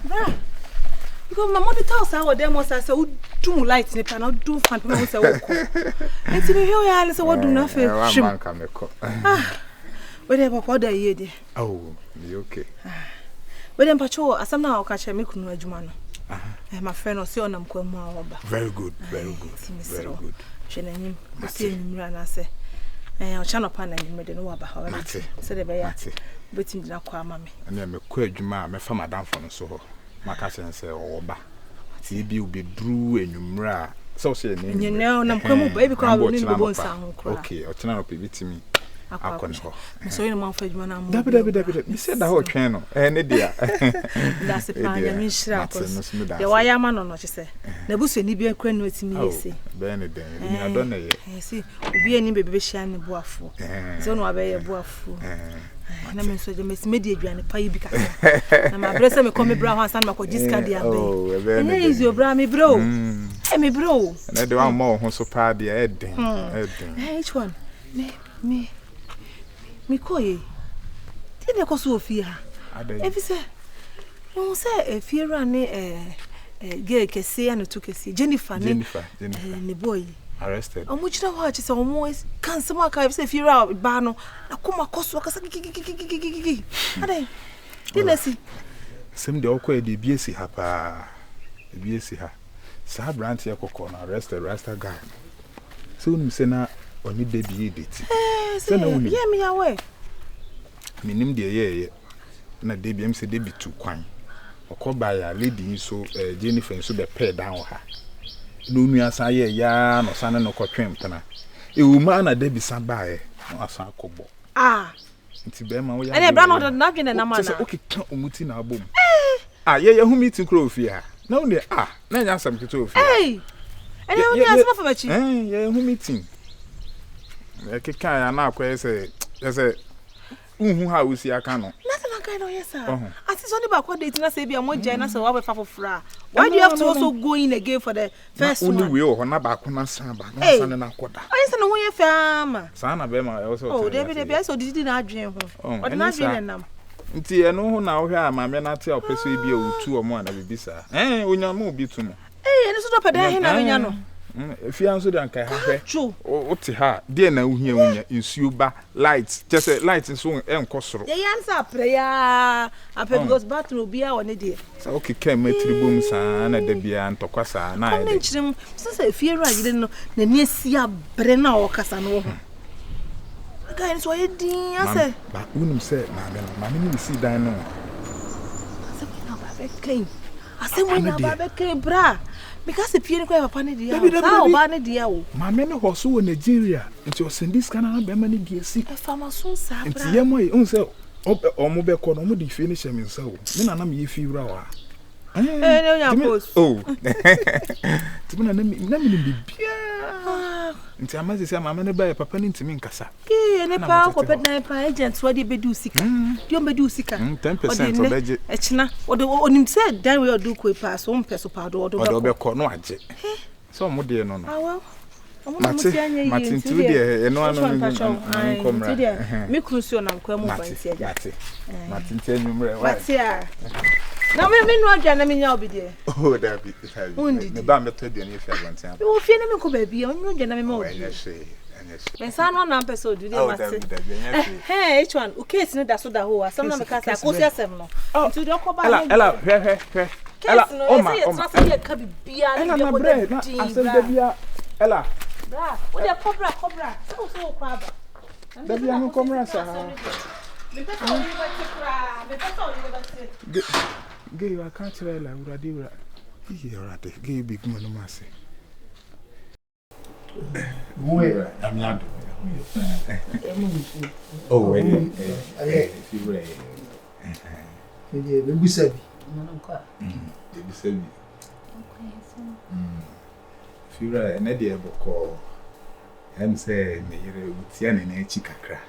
Bra. Because my mother tells her what them was I say do light in the panel do fan people say woko. Enti me here ya say what do na fe. Man can make up. But dem papa da ye de. Oh, you okay. But dem pacho asam na o ka che me kunu adwuma no. My friend was on am kwamu awoba. Very good, very good. Very good. Shenanim, I see nimra na say. O channel pan na nimre de no waba. Say de be ya. Betim dina kwa mama. And me kwa adwuma me fa madam for no so ho. Maka say owoba. Ti bi u be dru enwumra. So say ni. You know na kwamu ba e bi kwa ni bo nsa ho kra. Okay, o channel pe bitimi. Akon ho. So you man fa adwuma na mo. Dabi. Me say da ho twen no. Ne dia. That's pa ya mi shira ko. De waya ma no no che say. Na busu ni bi akra no atimi yesi. Be ne den. Ni adon na ye. See, obi ani bebe hia ne boafo. So no abaye boafo. Na me so je media aduane pa yi bi ka. Na ma brese me come bra ho asan ma ko jiska dia be. Na easy obra me bro. Eh me bro. Na de one more ho so pa dia eden. Which one? Me koye. Ti de ko so ofia. Ebi se. No se fiera ne gay kese and to kese Jennifer ne boy arrested. Omuchira wa chi se omo kan se ma ka se fiera ba no na kuma koso ka se gigi. Ade. Dinasi. Sem de okwa de biesi ha pa. Biesi ha. Sa branch ye kokko na arrested rasta guy. So unu se na oni de bi edit. Se na unu. Ye me yawe. Minim de ye na de bi em se de bi tu kwan. Okoba ya lady so Jennifer so be pay down ha. No nua san ye ya no san no kotwem tana. E wuma na de bi san bae no asan akobo. Nti be ma wo ya. Ene bra no na dwene na ma na. O keka omuti na abom. Ye hu meeting kro ofie ha. Na won de na nya asam kito ofie. Ene won ya asam fa bachi. Ye hu meeting. E keka ya na akwa say unhu ha usi aka no. No, yes, sir. As it's only about what they say, be a more generous or whatever for fra. Why do you have to also go in again for the first one? Only we or na back on samba, no son and a quarter. I said, no, your farmer. Sana Bema also. Oh, David, so did not dream. But not dreaming them. Until I know now, my men at your person be a 2 or more and I will be, sir. When you're more be to me. And it's not a day. If you answer them, can have true. What's her? Dear, now here in Suba lights, just a light and so and costro. The answer prayer. I pay goes back to be our idea. So, okay, came with 3 booms and a debia and Tocasa. And I mentioned him since I fear I didn't know the near Sia Brenna or Casanova. Again, so I did. But Unum said, Mammy, you see, Dino. I said, when I came, bra. Because the people have a panny dear, Banny dear. My men who so in Nigeria, and you send this kind of many dear sick. A farmer so sad. It's Yammy own self. Or mobile corner, finish him himself. Then I'm if you raw. Oh, to me, until I must say, my man by a papa into me, Cassa. And a power of bednight agents, what did do sick? You may do sicker 10% of budget. Echna, or the one said, then we'll do quick pass 1 peso powder or the corner. So, more dear, no. Well, Martin, 2 dear, and no one come right. Me crucial and come Martin, tell me what's here. Now, me no agya na me nya obi de. Oh, that be. Me ba me to de na if you want am. You fie na me ko ba bi, o no agya na me ma obi. Enye. Me san no na pese odu de ma se. Hey, which one? O case no da so da ho, asam na me ka sa ko si asem no. Nti de ko ba. Ela, hwe. Ela, o ma. Ela, ka bi bia na bi ko de. Na asem da bia. Ela. Bra, o de cobra. So ko aba. Da bia no komra sa. Me pese o ni ba tikra, me pese o ni ba tikra. Gay, I can't tell you, Radira. You're right, gay big man, Massy. Where I'm not. Oh, if you read. We said, if you read an idea book call, I'm saying, you're with Yan and a chicacra.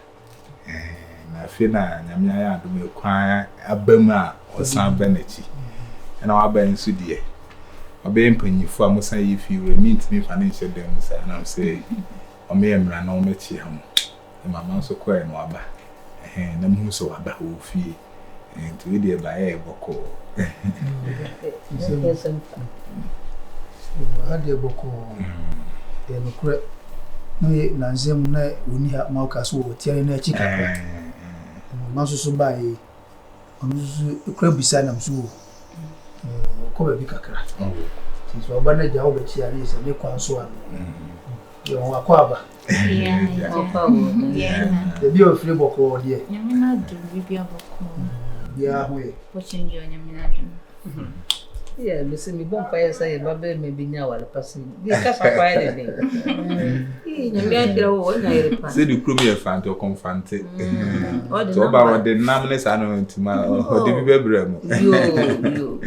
Na fina nyamya ya do me kwan abama osan benechi na wa ban su die obe mpanyifo amusan yi fi we meet me financial dem say na say o me emra na o mechi ham e mama so kwa no aba na mu so aba o fie and we did by a boko. I did boko. Then correct. No, Nanzem, when you have Marcus, who tearing a chicken. Masu buy a crab beside them, so come a big crack. Since we're banner the over here is a big one. You are quaba. The beer of flavor called here. You may not do be a Yeah, we watching you and your minute. Yeah, listen, me bonfire say, Babel may be now a person. Because I find it. Say the crew me a fan to confront it. So about the numbness I know to my or the Vibramo. You,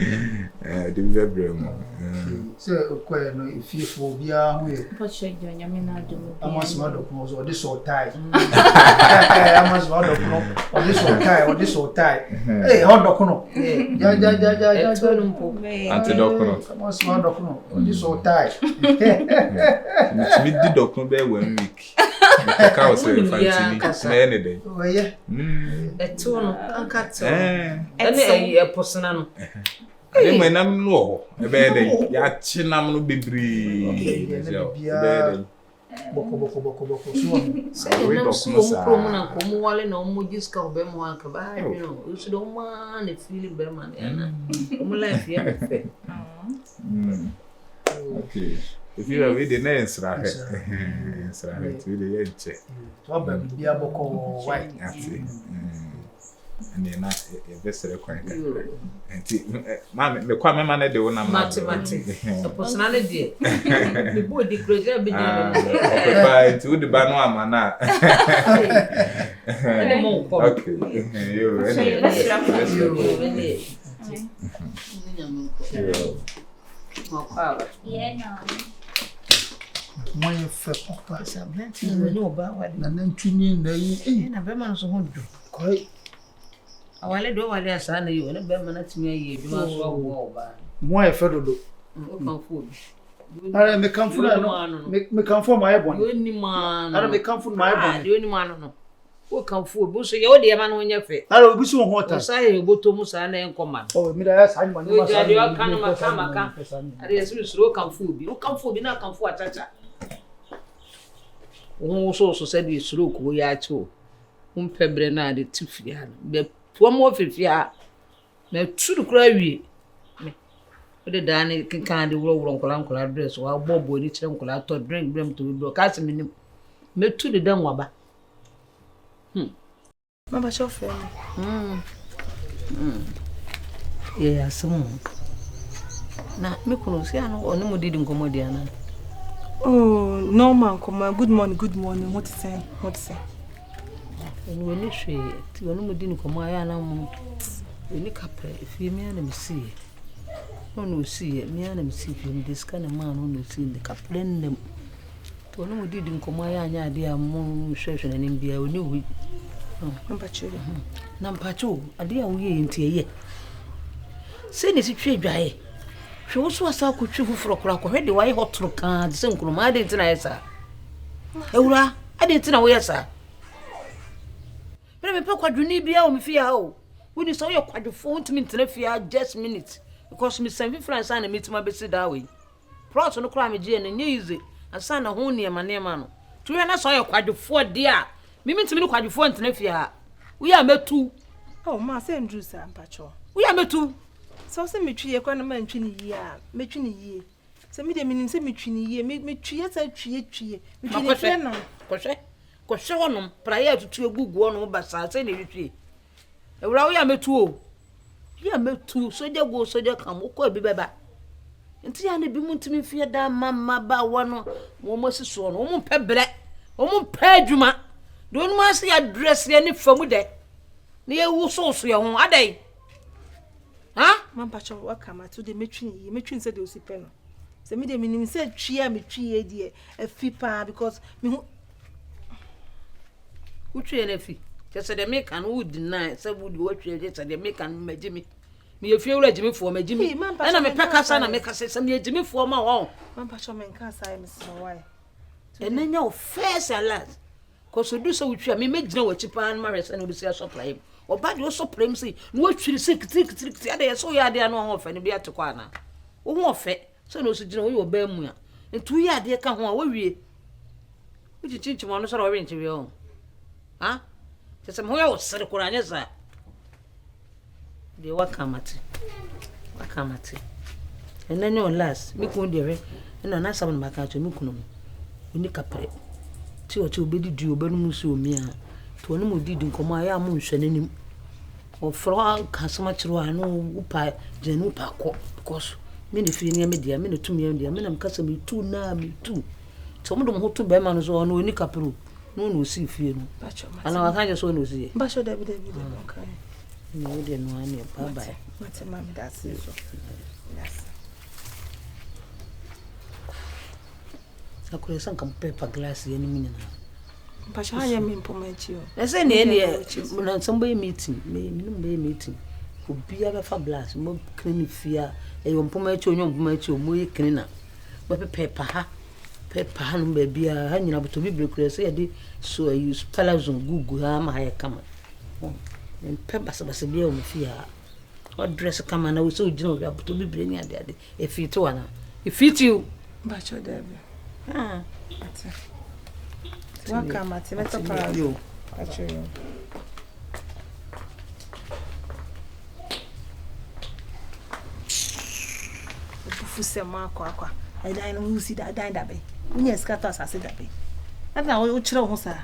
the Vibramo. so quite no fearful. Yeah, we Watching you and your minute. I must not know or this or tie. I must not know or this or tie or this or tie. Hey, hot docono. Yeah, Antidocono. I must not know or this or tie. We did doctor bear 1 week. The cow say any day. Oh, yeah. a tone and cut. And a person. I mean, I'm low. A bad day. Yachinam no be breed. Boko. Say, I'm so prominent. Wally no more just call them one cabin. You know, you should don't mind if Philip Berman and life here. Okay. If you are reading the answer, right to the edge. Probably a boko white. And you're not a vessel required. Mammy, the Kwame man, the one I'm mathematics. A personality. The boy declared by to the Banoa Moi fait papa ça blanc tu no ba wa na ntuni na yi na be man so ho du koi awale do wale asa na yi na be man atimi ayi eduma so wo ba moi fait dodo o kan fu ara me kan fu no me kan fu my bon yo ni man ara me kan fu my bon yo ni man no o kan fu bo so ye o de ma no nya fe ara obi so ho ta sa ye boto mu sa na en koma oh mi da ya sa ni ma o ja de o kan maka ara ye so kan fu bi o kan fu bi na kan fu atacha o so said you stroke we ya cho pebre na de tifia be to mo fifia na turu kura wie me o de dan kan de wuro nkola dress wa bobo ni kire nkola to drink brem to do ka se minim me tu de dan waba Mama shofe yeah some na me kuno si ano oni mo didi nkomodi ana. Oh, no man, come on. Good morning. What is saying? When you say, you know, didn't come my animal. When you capre, if you mean them see, no see it, me and see him, this kind of man only see the captain them. To no didn't come my idea, moon session and in beer, we knew we. Number 2, a dear we ain't here. Send it to trade dry. She also was a could chew for a crack already. Why hot to can't sing? I didn't know, sir. Eura, I didn't know where, sir. But I'm a pocket, you need be out of fear. When you saw your quadrophone to me to fear just minutes because Miss St. France and meet my best that way. Pros on the crime again and easy and son a hone near my name. To you, and I saw your quadrophone, dear. Me mean to me quadrophone to fear. We are met two. Oh, Master Andrew, sir, Patrol. We are met two. So say me tree a man tree year, me tree ye. Say me the meaning say me tree ye, make me tree as a tree. Me Koshe wonom prayer to two good one basa say the tree. Ewra we am two. We am two so je go so je kam ko bi beba. Nti ya na bi mu ntimi fie da mama ba wono mo mosiso no mo pebre. O mo padwuma. Do no ma se address ye ne famu de. Na ye wu so ye ho adai. Ha? Man pacho wakama to the metwin say the osipeno. Say me the meaning say tria me trie die a fipa because me who trie na fi. Just say the make and would deny say would what trie just the make and majimi. Me fie wura jimi fo majimi. Na me peka sa na me ka say me jimi fo ma wo. Man pacho men ka say me so why. And then your first and last. Cause do so with you, me gina wa chipa and marry and we see a supply. Or bad you supply him say, no actually sick, I saw ya there no off and be at to corner. O mo fe, so no gina we obey mu. And 2 years there can ho we. Which you change one sort of interview. Huh? Just some hoya was said Kuranyasa. The wakamati. And then your last, me could dear, and an answer on my couch, Mukunum. We nick a pre. 2 or 2 biddy do Bermusu mea. To an mood didn't come my arm sending him. Or for all Casamacho, I know Upa, Genupa, because many free near me, dear, minute to me, and dear, men cussing me too, now me too. Some of them who to Berman or no nick up. No one will see fear. And I can't just want to see. Basho David, okay. No, dear, no, I near. Bye. What's a mammy? That's it. Yes. I could have some paper glass any minute. Basho, I am in Pometio. There's any when somebody meeting, meeting. Would be ever for glass, more clean fear, a young Pometio, young Pometio, more cleaner. But paper, and baby, hanging up to be because I did so I use fellows on Google, I'm a higher comer. And peppers was a deal with fear. What dress come and I was so general to be bringing at daddy. If you to Anna, if you, Basho David. Ah, welcome at you. Fuse Marco, I dine who see that dine that way. Yes, Catas, I said that way. And now, what children, sir?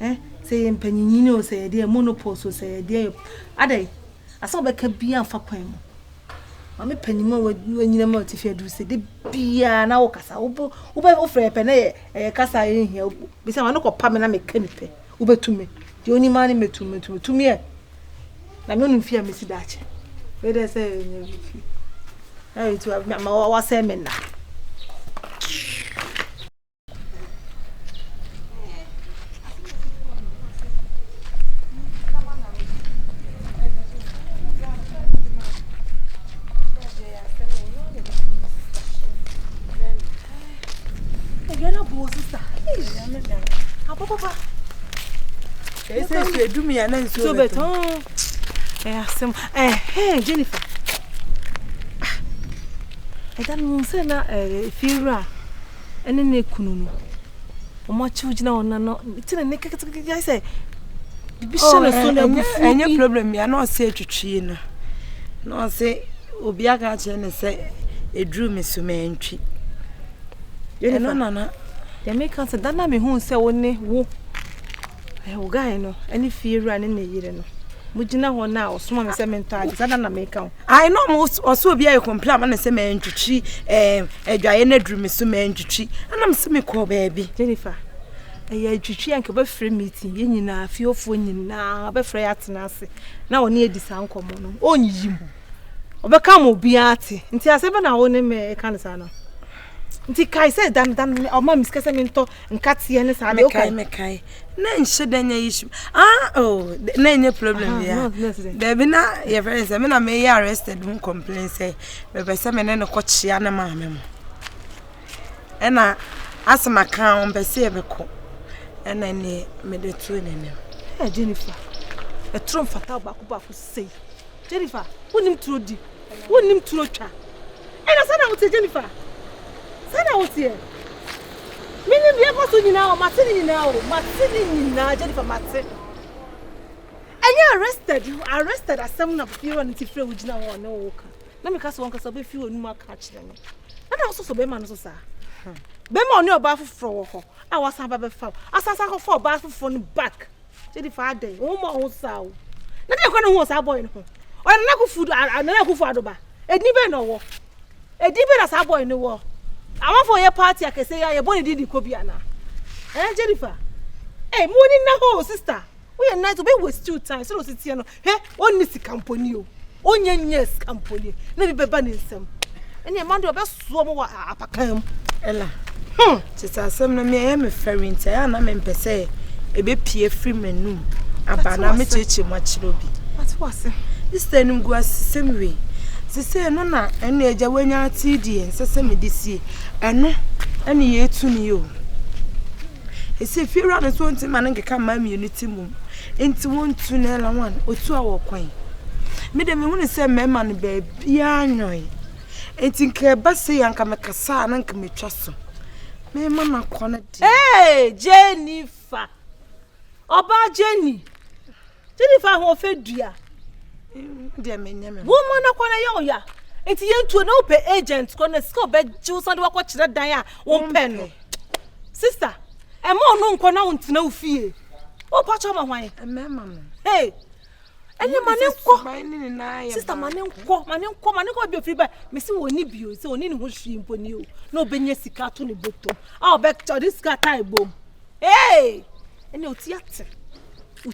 Eh? Say, Penino, say, dear Monoposo, say, dear Ade. I saw the Cabian for poem. I'm a penny more when you know if you do say the beer now, Cassa, Uber offer a penny, a Cassa in here. Besides, I know Pamela make canopy. Uber to me. The only money me to me. I'm not fear, Missy Dutch. Where they say, I to have my was semen now. Papa. Do me and so better. Hey, Jennifer. I don't say na fira. Ene ne kunu no. O ma chiu na ona no. Ti na ne I say. Bi shana so na bu fu. Any problem ya no say twetwe no. No say obi aga che ne say edru me so mentwi. Ye no nana. They make us that na me hu say woni wo. O guy no. Any fira ne ne yire no. Mujina ho na osoma me se mento ade sada na make am I know most also be a complain na se me ntwitwi adwaye na drum so me ntwitwi anam se me call baby Jennifer ya twitwi anke ba free meeting ye nyina afiofo nyina ba free atena ase na woni edi san komo no onyiyim obeka mo bia ate nti ase be na woni me kan sa no nti kai se dan o ma miskese me nto nkate ne sa de okay me kai na nshedanya issue na any problem ya baby na your friends me na me arrested who complain say be say me no kochia na ma me mo ena asma kan be say be ko ena ni me de tu ne ne Jennifer e trom fata ba ko say Jennifer wonim tro di wonim tro twa ena sana wo Jennifer sana wo tie mini bia ko so nyina o matini nyina Jennifer Martin and you arrested asem na fear on ti free ugina won na wo ka na me ka so won ka so be fear onu ma ka kire no na also so be ma no so sa be ma oni oba foforo wo ho a wasa ba be fa asasa ko for oba foforo no back Jennifer aden wo ma ho sa wo na de ko no ho sa boy no o na ko food na ko fu adoba edi be no wo edi be na sa boy no wo I want for your party I can say ya boni didi ko bia na Jennifer eh mo ni na ho sister we are nice to be waste two time so sit here no he on ni sikamponi o onye nyes kamponi na bi beba ni nsem ene man do be so mo apakan ela tita asem na me ferry ntia ya na me mpese e be pie free menu abana me cheche mo achiro bi what was it this time go asem we se no na ene eja wanya TD nsese me disi eno ene ye tu ni yo ese fira no so nti man nke ka ma immunity mum enti wontu na la one otu a wo kwan me de me hu ne se mema no ba bia anyoy enti nke ba se yanka mekasa na nke metwa so me mama kwana di Jennifer oba Jennifer ho fedua de me nyame wo mana kwana ya oya enti yentu na ope agent kwana sika obe jiw sande wakọ kire dan a wo pen no sister e mo no nkọ na wontina ofie o pa cho ma hwan mama no Any mane sister mane nkọ bi ofiri ba me si woni bio se woni ne ho hwi mponi o na obenya sika to ne botom a obek cho this sika tai bom ene otiate o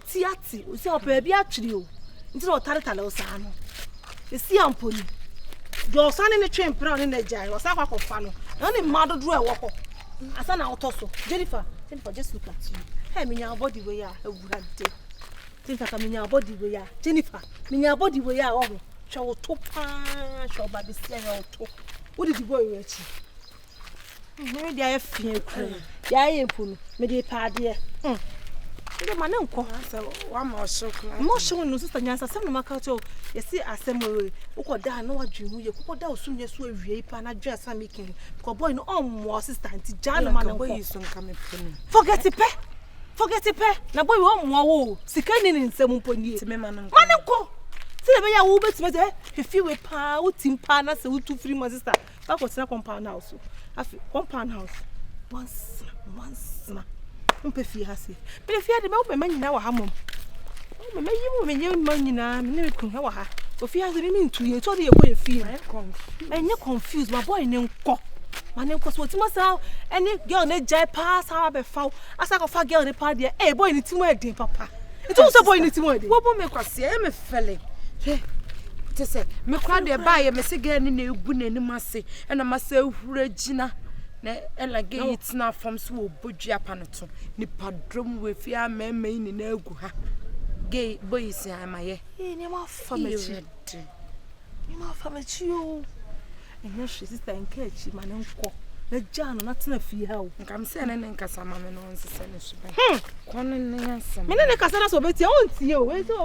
se opa bi atwiri o nti o tare o sa no e si amponi do sane ne twem pra ne na jai o sa kwa fa no na ne mado dro e woko asa na otoso Jennifer just look at you me nya body we ya awurade Jennifer minya body we ya Jennifer minya body we ya oho hwe to pa hwe ba be sia ya to wo di boy we chi me dia ya fie kru ya ye punu me di pa de Ide mane nko asa wa ma osokla mo show no sister nyansa sem no maka to yesi asem we ukoda na wadwenu ye ukoda osumye so awie pa na dwa sa making ko boy no ommo sister anti jana mane nko boy so nka me penu forget it na boy we ommo wo sika ni nsem mponi ti me mane nko ti be ya wo betime de hwefi we pa utim pa na se utu free my sister ba ko tina compound house afi compound house once na Mpefie hase. Mpefie de me wo me nyina wa ha mom. Me meyi me nye ma nyina me ne kun ha wa ha. Ofie hase me ntu ye to de ye ko ye fie. Enye confused my boy ne nko. Ma ne nko so tima sa any girl ne jai pass how be fa. Asa ko fa girl ne pa de boy ne timo edin papa. Itu so boy ne timo edin. Wo bo me kwase e me fele. Te se me kwa de ba ye me se girl ne na egu nanim ase e na ma se hura gina. Na ela ge yitina fam so obodua panoto ni padrom we fia mema ni na agu ha ge boys amaye ni ma famachi o enye sister enkechi ma ne nko na jano na tena fie ha o nkam se ne nkasa ma me no nsese ne so ba kono ne yasem me ne kasa na so betia o ntie o we so